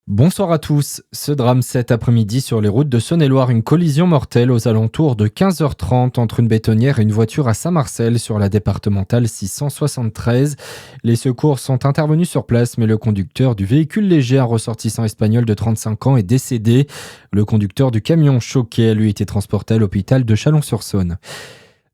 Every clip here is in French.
Bonsoir à tous. Ce drame cet après-midi sur les routes de Saône-et-Loire, une collision mortelle aux alentours de 15h30 entre une bétonnière et une voiture à Saint-Marcel sur la départementale 673. Les secours sont intervenus sur place, mais le conducteur du véhicule léger, un ressortissant espagnol de 35 ans, est décédé. Le conducteur du camion choqué a lui été transporté à l'hôpital de Chalon-sur-Saône.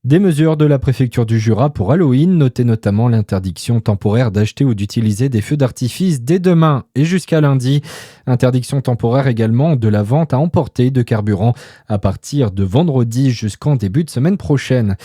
Des mesures de la préfecture du Jura pour Halloween, notez notamment l'interdiction temporaire d'acheter ou d'utiliser des feux d'artifice dès demain et jusqu'à lundi. Interdiction temporaire également de la vente à emporter de carburant à partir de vendredi jusqu'en début de semaine prochaine.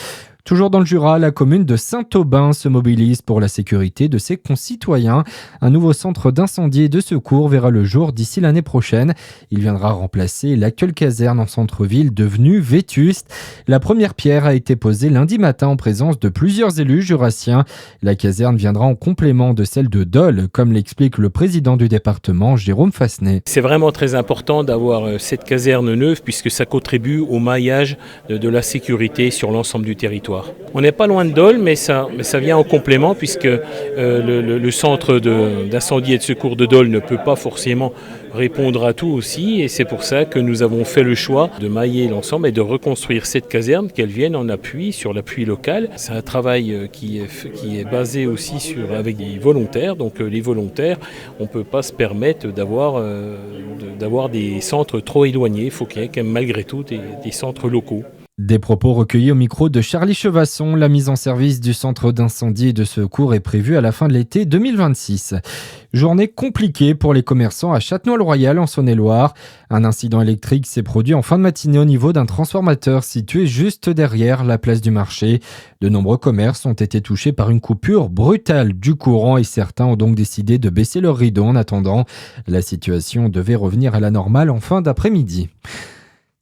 Toujours dans le Jura, la commune de Saint-Aubin se mobilise pour la sécurité de ses concitoyens. Un nouveau centre d'incendie et de secours verra le jour d'ici l'année prochaine. Il viendra remplacer l'actuelle caserne en centre-ville devenue vétuste. La première pierre a été posée lundi matin en présence de plusieurs élus jurassiens. La caserne viendra en complément de celle de Dole, comme l'explique le président du département, Jérôme Fassenet. C'est vraiment très important d'avoir cette caserne neuve puisque ça contribue au maillage de la sécurité sur l'ensemble du territoire. On n'est pas loin de Dole, mais ça vient en complément puisque le centre d'incendie et de secours de Dole ne peut pas forcément répondre à tout aussi, et c'est pour ça que nous avons fait le choix de mailler l'ensemble et de reconstruire cette caserne, qu'elle vienne en appui sur l'appui local. C'est un travail qui est basé aussi avec des volontaires, donc les volontaires, on ne peut pas se permettre d'avoir des centres trop éloignés, il faut qu'il y ait quand même malgré tout des centres locaux. Des propos recueillis au micro de Charlie Chevasson. La mise en service du centre d'incendie et de secours est prévue à la fin de l'été 2026. Journée compliquée pour les commerçants à Châtenois-le-Royal en Saône-et-Loire. Un incident électrique s'est produit en fin de matinée au niveau d'un transformateur situé juste derrière la place du marché. De nombreux commerces ont été touchés par une coupure brutale du courant et certains ont donc décidé de baisser leurs rideaux en attendant. La situation devait revenir à la normale en fin d'après-midi.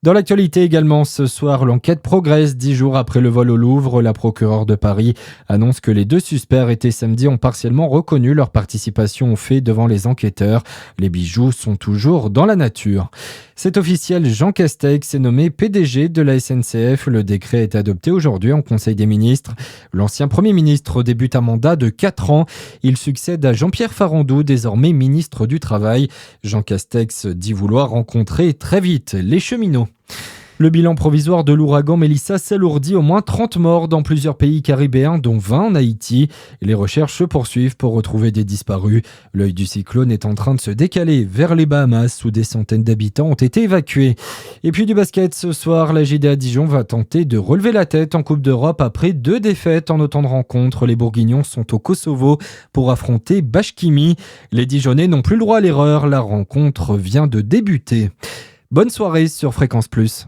Dans l'actualité également, ce soir, l'enquête progresse. 10 jours après le vol au Louvre, la procureure de Paris annonce que les deux suspects arrêtés samedi ont partiellement reconnu leur participation au fait devant les enquêteurs. Les bijoux sont toujours dans la nature. C'est officiel, Jean Castex est nommé PDG de la SNCF. Le décret est adopté aujourd'hui en Conseil des ministres. L'ancien Premier ministre débute un mandat de 4 ans. Il succède à Jean-Pierre Farandou, désormais ministre du Travail. Jean Castex dit vouloir rencontrer très vite les cheminots. Le bilan provisoire de l'ouragan Mélissa s'alourdit, au moins 30 morts dans plusieurs pays caribéens, dont 20 en Haïti. Les recherches se poursuivent pour retrouver des disparus. L'œil du cyclone est en train de se décaler vers les Bahamas, où des centaines d'habitants ont été évacués. Et puis du basket, ce soir, la JDA Dijon va tenter de relever la tête en Coupe d'Europe après 2 défaites en autant de rencontres. Les Bourguignons sont au Kosovo pour affronter Bashkimi. Les Dijonnais n'ont plus le droit à l'erreur, la rencontre vient de débuter. Bonne soirée sur Fréquence Plus.